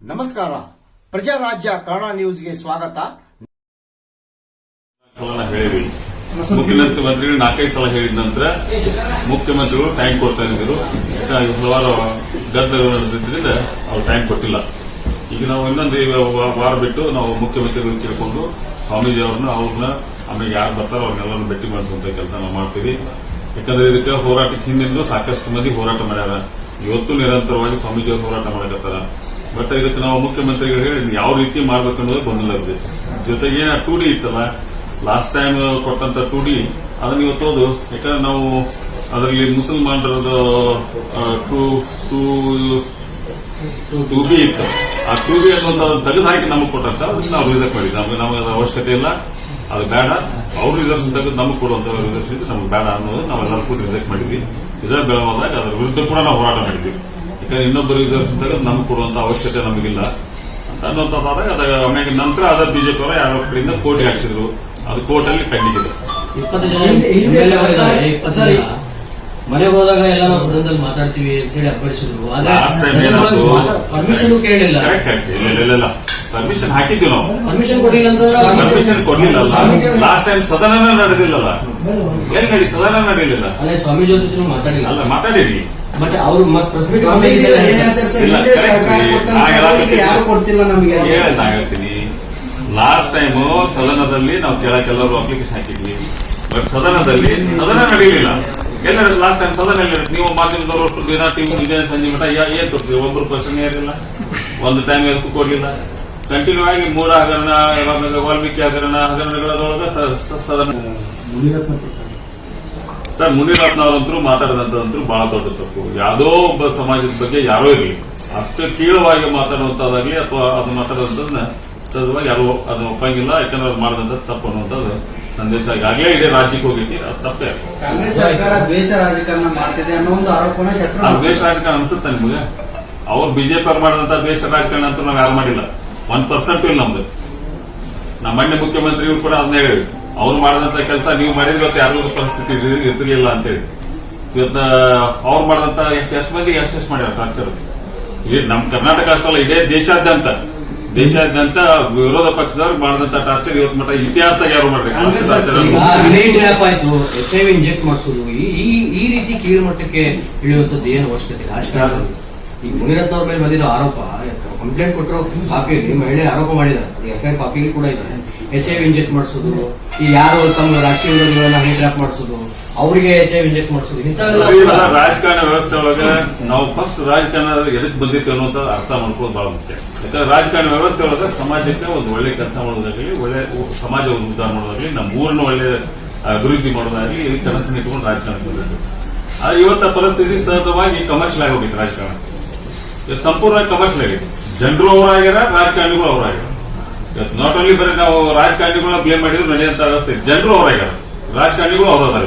ನಮಸ್ಕಾರ. ಪ್ರಜಾರಾಜ್ಯ ಕನ್ನಡ ನ್ಯೂಸ್ಗೆ ಸ್ವಾಗತ. ಮುಖ್ಯಮಂತ್ರಿಗಳು 4-5 ಸಲ ಹೇಳಿದ ನಂತರ ಮುಖ್ಯಮಂತ್ರಿಗಳು ಟೈಮ್ ಕೊಡ್ತಾ ಇದ್ರು. ಹಲವಾರು ಗದ್ದಲದಿಂದ ಅವ್ರು ಟೈಮ್ ಕೊಟ್ಟಿಲ್ಲ. ಈಗ ನಾವು ಇನ್ನೊಂದು ವಾರ ಬಿಟ್ಟು ನಾವು ಮುಖ್ಯಮಂತ್ರಿಗಳು ಕೇಳ್ಕೊಂಡು ಸ್ವಾಮೀಜಿ ಅವ್ರನ್ನ ಆಮೇಲೆ ಯಾರು ಬರ್ತಾರೋ ಅವ್ರನ್ನೆಲ್ಲರೂ ಭೇಟಿ ಮಾಡಿಸುವಂತ ಕೆಲಸ ನಾವು ಮಾಡ್ತೀವಿ. ಯಾಕಂದ್ರೆ ಇದಕ್ಕೆ ಹೋರಾಟಕ್ಕೆ ಹಿಂದಿನ ಸಾಕಷ್ಟು ಮಂದಿ ಹೋರಾಟ ಮಾಡ್ಯಾರ. ಇವತ್ತು ನಿರಂತರವಾಗಿ ಸ್ವಾಮೀಜಿ ಅವರು ಹೋರಾಟ ಮಾಡಕತ್ತಾರ. ಬಟ್ ಇದಕ್ಕೆ ನಾವು ಮುಖ್ಯಮಂತ್ರಿಗಳು ಹೇಳಿ ಯಾವ ರೀತಿ ಮಾಡ್ಬೇಕು ಅನ್ನೋದು ಗೊಂದಲ. ಜೊತೆಗೆ 2D ಇತ್ತಲ್ಲ, ಲಾಸ್ಟ್ ಟೈಮ್ ಕೊಟ್ಟಂತ 2D ಅದನ್ನ ಇವತ್ತೋದು. ಯಾಕಂದ್ರೆ ನಾವು ಅದರಲ್ಲಿ ಮುಸಲ್ಮಾನರದ್ದು 2B ಇತ್ತು. ಆ 2B ಅನ್ನೋದು ತೆಗೆದು ಹಾಕಿ ನಮಗೆ ಕೊಟ್ಟಂತ ಅದಕ್ಕೆ ನಾವು ರಿಸರ್ವ್ ಮಾಡಿದ್ವಿ. ನಮಗೆ ಅವಶ್ಯಕತೆ ಇಲ್ಲ, ಅದು ಬೇಡ. ಅವ್ರ ರಿಸರ್ವೇಷನ್ ತೆಗೆದು ನಮಗೆ ಕೊಡುವಂತ ರಿಸರ್ವೇಷನ್ ನಮ್ಗೆ ಬೇಡ ಅನ್ನೋದು ನಾವೆಲ್ಲರೂ ಕೂಡ ರಿಜೆಕ್ಟ್ ಮಾಡಿದ್ವಿ. ಇದೇ ಬೆಳವಾದಾಗ ಅದರ ವಿರುದ್ಧ ಕೂಡ ನಾವು ಹೋರಾಟ ಮಾಡಿದ್ವಿ. ಯಾಕಂದ್ರೆ ಇನ್ನೊಬ್ಬರು ರಿಸರ್ವೇಷನ್ ತೆಗೆದು ನಮ್ಗೆ ಕೊಡುವಂತ ಅವಶ್ಯಕತೆ ನಮಗಿಲ್ಲ ಅನ್ನುವಂಥದ್ದಾದಾಗ ಆಮೇಲೆ ನಂತರ ಅದ ಬಿಜೆಪಿ ಅವರ ಯಾರೋ ಕಡೆಯಿಂದ ಕೋರ್ಟ್ಗೆ ಹಾಕಿಸಿದ್ರು. ಅದು ಕೋರ್ಟ್ ಅಲ್ಲಿ ಪೆಂಡಿಂಗ್ ಇದೆ. 20 ಜನ ಮನೆಗೆ ಹೋದಾಗ ಎಲ್ಲ ನಾವು ಸದನದಲ್ಲಿ ಮಾತಾಡ್ತೀವಿ ಅಂತ ಹೇಳಿ ಅಬ್ಬರಿಸಿದ್ರು. ಪರ್ಮಿಷನ್ ಕೇಳಿಲ್ಲ. ಇಲ್ಲ, ಪರ್ಮಿಷನ್ ಹಾಕಿದ್ವಿ ನಾವು. ಪರ್ಮಿಷನ್ ಕೊಡಲಿಲ್ಲ ಅಂತ ಪರ್ಮಿಷನ್ ಕೊಡ್ಲಿಲ್ಲ. ಲಾಸ್ಟ್ ಟೈಮ್ ಸದನ ನಡೆದಿಲ್ಲಲ್ಲ. ಎಲ್ಲಿ ನಡಿ ಸದನ ನಡೆಯಲಿಲ್ಲ. ಅಲ್ಲೇ ಸ್ವಾಮೀಜಿ ಜೊತೆ ಮಾತಾಡಿಲ್ಲ. ಅಲ್ಲ, ಮಾತಾಡಿರಿ. ಬಟ್ ಅವ್ರು ಹೇಳ್ತೀನಿ, ಲಾಸ್ಟ್ ಟೈಮ್ ಸದನದಲ್ಲಿ ನಾವು ಕೇಳಕ್ಕೆಲ್ಲರೂ ಅಪ್ಲಿಕೇಶನ್ ಹಾಕಿದ್ವಿ. ಬಟ್ ಸದನ ನಡೆಯಲಿಲ್ಲ. ಎಲ್ಲ ಲಾಸ್ಟ್ ಟೈಮ್ ಸದನ ನೀವು ಮಾಧ್ಯಮದವರು ಅಷ್ಟು ದಿನ ಟೀಮ್ ಇದೇ ಸಂಜೆ ಮಠ ಏನ್ ಕೊಡ್ತೀವಿ? ಒಬ್ಬರು ಕ್ವಶನ್ ಇರಲಿಲ್ಲ, ಒಂದು ಟೈಮ್ ಎದಕ್ಕೂ ಕೊಡ್ಲಿಲ್ಲ. ಕಂಟಿನ್ಯೂ ಆಗಿ 3 ಹಗರಣ, ವಾಲ್ಮೀಕಿ ಹಗರಣಗಳೊಳಗ ಸದನ ಸರ್ ಮುನಿರತ್ನ ಅವರಂತರೂ ಮಾತಾಡಿದಂತಂತೂ ಬಹಳ ದೊಡ್ಡ ತಪ್ಪು. ಯಾವುದೋ ಒಬ್ಬ ಸಮಾಜದ ಬಗ್ಗೆ ಯಾರೋ ಇರಲಿ ಅಷ್ಟು ಕೀಳವಾಗಿ ಮಾತಾಡುವಂತದ್ದಾಗ್ಲಿ ಅಥವಾ ಅದು ಮಾತಾಡುವಂತದನ್ನ ಸಹಜವಾಗಿ ಯಾರು ಅದನ್ನ ಒಪ್ಪಂಗಿಲ್ಲ. ಯಾಕಂದ್ರೆ ಅವ್ರು ಮಾಡಿದಂತ ತಪ್ಪು ಅನ್ನುವಂಥದ್ದು ಸಂದೇಶ ಈಗಾಗಲೇ ಇಡೀ ರಾಜ್ಯಕ್ಕೆ ಹೋಗೈತಿ. ಅದು ತಪ್ಪೇ. ದ್ವೇಷ ರಾಜಕಾರಣ ಮಾಡ್ತಿದೆ ಅನ್ನೋ ಒಂದು ಆರೋಪನ ದ್ವೇಷ ರಾಜಕಾರಣ ಅನ್ಸುತ್ತೆ ನಿಮ್ಗೆ? ಅವ್ರು ಬಿಜೆಪಿ ಅವ್ರು ಮಾಡಿದಂತ ದ್ವೇಷ ರಾಜಕಾರಣ ಅಂತ ನಾವ್ ಯಾರು ಮಾಡಿಲ್ಲ. 1% ಇಲ್ಲ ನಮ್ದು. ನಮ್ಮ ಮಣ್ಣ ಮುಖ್ಯಮಂತ್ರಿಗಳು ಕೂಡ ಅದನ್ನ ಹೇಳಿ ಅವ್ರು ಮಾಡಿದಂತ ಕೆಲಸ ನೀವು ಮಾಡಿದ್ರೆ ಇವತ್ತು ಯಾರಿಗೂ ಪರಿಸ್ಥಿತಿ ಇರ್ತಿರ್ಲಿಲ್ಲ ಅಂತ ಹೇಳಿ. ಇವತ್ತು ಅವ್ರು ಮಾಡಿದಂತ ಎಷ್ಟು ಮಂದಿಗೆ ಎಷ್ಟೆಷ್ಟು ಮಾಡ್ಯಾರ ಟಾರ್ಚರ್. ಈ ನಮ್ ಕರ್ನಾಟಕ ಅಷ್ಟಲ್ಲ, ಇಡೀ ದೇಶಾದ್ಯಂತ ವಿರೋಧ ಪಕ್ಷದವ್ರು ಮಾಡಿದಂತ ಟಾರ್ಚರ್ ಇವತ್ತು ಮಟ್ಟ ಇತಿಹಾಸದಾಗ ಯಾರು ಮಾಡ್ರಿ. ಆಯ್ತು, HIV ಇಂಜೆಕ್ಟ್ ಮಾಡಿಸೋದು ಈ ರೀತಿ ಕೀಳು ಮಟ್ಟಕ್ಕೆ ಇಳಿಯುವಂತದ್ದು ಏನು ಅವಶ್ಯಕತೆ ರಾಜಕಾರಣ? ಈ ಮುನಿರತ್ನ ಅವ್ರ ಮೇಲೆ ಬಂದಿರೋ ಆರೋಪ, ಕಂಪ್ಲೇಂಟ್ ಕೊಟ್ಟರು ಕಾಪಿಯಲ್ಲಿ ಮಹಿಳೆ ಆರೋಪ ಮಾಡಿದ್ದಾರೆ. ಅದು FIR ಕಾಪಿಯಲ್ಲಿ ಕೂಡ ಇದೆ. HIV ಇಂಜೆಕ್ಟ್ ಮಾಡಿಸೋದು, ಈ ಯಾರು ತಮ್ಮ ರಾಜಕೀಯ ವಿರೋಧಿಗಳನ್ನ ಹ್ಯಾಂಡ್ ಮಾಡಿಸೋದು, ಅವರಿಗೆ HIV ಇಂಜೆಕ್ಟ್ ಮಾಡಿಸೋದು, ಇಂಥವೆಲ್ಲ ರಾಜಕಾರಣ ವ್ಯವಸ್ಥೆ ಒಳಗೆ ನಾವು ಫಸ್ಟ್ ರಾಜಕಾರಣ ಎದಕ್ ಬಂದಿತ್ತು ಅನ್ನೋಂತ ಅರ್ಥ ಮಾಡ್ಕೊಳ್ಳೋದು ಬಹಳ ಮುಖ್ಯ. ಯಾಕಂದ್ರೆ ರಾಜಕಾರಣ ವ್ಯವಸ್ಥೆ ಒಳಗೆ ಸಮಾಜಕ್ಕೆ ಒಂದು ಒಳ್ಳೆ ಕೆಲಸ ಮಾಡೋದಾಗ್ಲಿ, ಒಳ್ಳೆ ಸಮಾಜ ಉದ್ಧಾರ ಮಾಡೋದಾಗ್ಲಿ, ನಮ್ಮ ಊರನ್ನ ಒಳ್ಳೆ ಅಭಿವೃದ್ಧಿ ಮಾಡೋದಾಗ್ಲಿ ಈ ಕನಸನ್ನ ಇಟ್ಕೊಂಡು ರಾಜಕಾರಣ ಬಂದಿತ್ತು. ಆದ್ರೆ ಇವತ್ತ ಪರಿಸ್ಥಿತಿ ಸಹಜವಾಗಿ ಕಮರ್ಷಿಯಲ್ ಆಗಿ ಹೋಗಿತ್ತು. ರಾಜಕಾರಣ ಇವತ್ತು ಸಂಪೂರ್ಣ ಕಮರ್ಷಿಯಲ್ ಆಗಿದೆ. ಜನರು ಅವರಾಗ್ಯಾರ, ರಾಜಕಾರಣಿಗಳು ಅವರಾಗ್ಯಾರ. ಇವತ್ತು ನಾಟ್ ಓನ್ಲಿ ಬರೀ ನಾವು ರಾಜಕಾರಣಿಗಳನ್ನ ಬ್ಲೇಮ್ ಮಾಡಿದ್ರು ನಡೆಯುವಂತ ವ್ಯವಸ್ಥೆ. ಜನರು ಅವರಾಗ್ಯಾರ, ರಾಜಕಾರಣಿಗಳು ಅವರಾದ.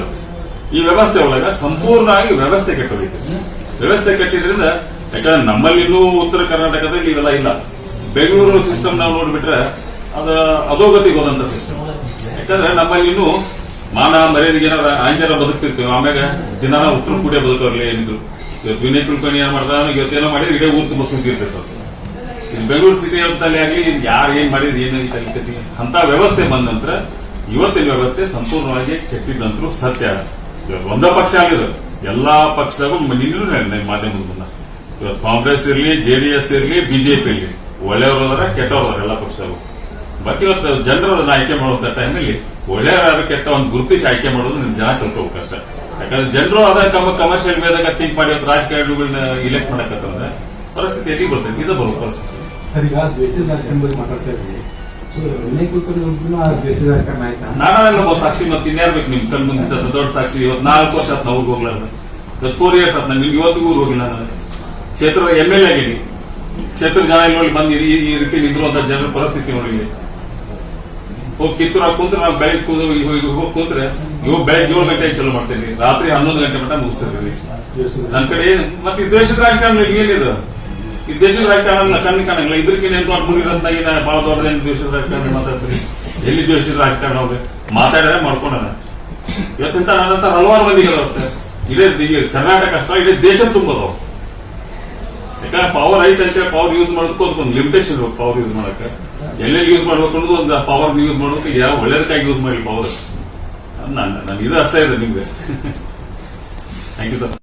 ಈ ವ್ಯವಸ್ಥೆ ಒಳಗ ಸಂಪೂರ್ಣವಾಗಿ ವ್ಯವಸ್ಥೆ ಕೆಟ್ಟೋಗಿತ್ತು. ವ್ಯವಸ್ಥೆ ಕೆಟ್ಟಿದ್ರಿಂದ ಯಾಕಂದ್ರೆ ನಮ್ಮಲ್ಲಿ ಇನ್ನೂ ಉತ್ತರ ಕರ್ನಾಟಕದಲ್ಲಿ ಇವೆಲ್ಲ ಇಲ್ಲ. ಬೆಂಗಳೂರು ಸಿಸ್ಟಮ್ ನಾವು ನೋಡ್ಬಿಟ್ರೆ ಅದು ಅಧೋಗತಿಗೆ ಹೋದಂತ ಸಿಸ್ಟಮ್. ಯಾಕಂದ್ರೆ ನಮ್ಮಲ್ಲಿ ಇನ್ನೂ ಮಾನ ಮರ್ಯಾದೆಗೆ ಏನಾರ ಆಂಜರ ಬದುಕ್ತಿರ್ತೀವಿ. ಆಮ್ಯಾಗ ದಿನ ಉತ್ತರ ಕೂಡ ಬದುಕೋರ್ಲಿ ಏನಿದ್ರು. ಇವತ್ತು ವಿನಯ್ ಕುಲಕರ್ಣಿ ಏನ್ ಮಾಡ್ತಾರ, ಇವತ್ತೇನೋ ಮಾಡಿದ್ರೆ ಇಡೀ ಊರ್ ತುಂಬ ಸುದ್ದಿರ್ತೈತೆ. ಬೆಂಗಳೂರು ಸಿಟಿ ಅಂತಲ್ಲಿ ಆಗ್ಲಿ ಯಾರು ಏನ್ ಮಾಡಿದ್ರೆ ಏನಾಗಿ ಅಂತ ವ್ಯವಸ್ಥೆ ಬಂದ ನಂತರ ಇವತ್ತಿನ ವ್ಯವಸ್ಥೆ ಸಂಪೂರ್ಣವಾಗಿ ಕೆಟ್ಟಿದ್ದಂತರೂ ಸತ್ಯ. ಒಂದ ಪಕ್ಷ ಆಗಿದ್ರು ಎಲ್ಲಾ ಪಕ್ಷದಾಗೂ ನಿಲ್ಲೂ ಮಾಧ್ಯಮದ ಮುಂದೆ. ಇವತ್ತು ಕಾಂಗ್ರೆಸ್ ಇರ್ಲಿ, JDS ಇರ್ಲಿ, ಬಿಜೆಪಿ ಇರ್ಲಿ, ಒಳ್ಳೆಯವರು ಅದಾರ, ಕೆಟ್ಟವರು ಎಲ್ಲ ಪಕ್ಷದಾಗೂ. ಬಟ್ ಇವತ್ತು ಜನರನ್ನ ಆಯ್ಕೆ ಮಾಡುವಂತ ಟೈಮಲ್ಲಿ ಒಳ್ಳೆಯವರು ಕೆಟ್ಟ ಒಂದು ಗುರುತಿಸಿ ಆಯ್ಕೆ ಮಾಡೋದು ನಿಮ್ ಜನ ಕಲ್ಕೋಬೇಕು ಅಷ್ಟೇ. ಯಾಕಂದ್ರೆ ಜನರು ಅದ ಕಮರ್ಷಿಯಲ್ ವೇದಾಗ ಥಿಂಕ್ ಮಾಡಿ ಇವತ್ತು ರಾಜಕಾರಣಿಗಳನ್ನ ಇಲೆಕ್ಟ್ ಮಾಡಕತ್ತಂದ್ರೆ ಪರಿಸ್ಥಿತಿ ಎಲ್ಲಿ ಬರ್ತೈತಿ? ಇದು ಬರುವ ಪರಿಸ್ಥಿತಿ. ಸರ್, ಈಗ ದ್ವೇಷದ ರಾಜಕಾರಣ ಬಗ್ಗೆ ಮಾತಾಡ್ತಾ ಇದ್ವಿ. ನಾನೆಲ್ಲ ಸಾಕ್ಷಿ ಮತ್ತೆ ಇನ್ಯಾರು ಬೇಕು ನಿಮ್ ಕಣ್ ಮುಂದೆ ದೊಡ್ಡ ಸಾಕ್ಷಿ? ಇವತ್ತು 4 ವರ್ಷ ಆತ್ ನಾವು ಹೋಗ್ಲಾರ್ದು. 4 years ಆತ್ ನಿಮ್ಗೆ ಇವತ್ತಿಗೂ ಹೋಗಿಲ್ಲ. ನಾನು ಕ್ಷೇತ್ರದ MLA ಆಗೀನಿ. ಕ್ಷೇತ್ರ ಜನ ಇಲ್ಲಿ ಬಂದು ಈ ರೀತಿ ನಿಂತಿರುವಂತ ಜನರ ಪರಿಸ್ಥಿತಿ ನೋಡಿ. ಹೋಗಿ ಕಿತ್ತೂರ ಕುಂತ್ರೆ ನಾವು ಬೆಳಗ್ಗೆ ಹೋಗಿ ಕೂತ್ರೆ ಬೆಳಗ್ಗೆ 7 ಗಂಟೆಗೆ ಚಲೋ ಮಾಡ್ತೇನೆ, ರಾತ್ರಿ 11 ಗಂಟೆ ಮಟ್ಟ ಮುಗಿಸ್ತಿರ್ತೀವಿ. ನನ್ನ ಕಡೆ ಮತ್ತೆ ಈ ದೇಶದ ರಾಜಕಾರಣ ಏನಿದೆ? ಈ ದೇಶದ ರಾಜಕಾರಣ ಕಣ್ಣು ಕಾಣಂಗಿಲ್ಲ. ಇದಕ್ಕಿಂತ ದೊಡ್ಡ ಮುನಿರತ್ನಾಗಿನ ಬಹಳ ದೊಡ್ಡದೇನು ದೇಶದ ರಾಜಕಾರಣ ಮಾತಾಡ್ತೀರಿ? ಎಲ್ಲಿ ದೇಶದ ರಾಜಕಾರಣ ಹೋಗಿ ಮಾತಾಡ್ರೆ ಮಾಡ್ಕೊಂಡ ಇವತ್ತಿಂತ ನನ್ನಂತ ಹಲವಾರು ಮಂದಿ ಇರುತ್ತೆ. ಇಡೀ ಕರ್ನಾಟಕ ಅಷ್ಟ ಇಡೀ ದೇಶ ತುಂಬದವು. ಯಾಕಂದ್ರೆ ಪವರ್ ಐತೆ ಅಂತ ಪವರ್ ಯೂಸ್ ಮಾಡೋದಕ್ಕೂ ಅದಕ್ಕೊಂದು ಲಿಮಿಟೇಷನ್ ಇರ್ಬೇಕು. ಪವರ್ ಯೂಸ್ ಮಾಡಕ್ಕೆ ಎಲ್ಲೆಲ್ಲಿ ಯೂಸ್ ಮಾಡ್ಬೇಕು ಅನ್ನೋದು ಒಂದು ಪವರ್ ಯೂಸ್ ಮಾಡೋದಕ್ಕೆ ಯಾವ ಒಳ್ಳೇದಕ್ಕಾಗಿ ಯೂಸ್ ಮಾಡಿ ಪವರ್. ನಾನು ಇದು ಅಷ್ಟೇ ಇದೆ ನಿಮ್ಗೆ. Thank you sir.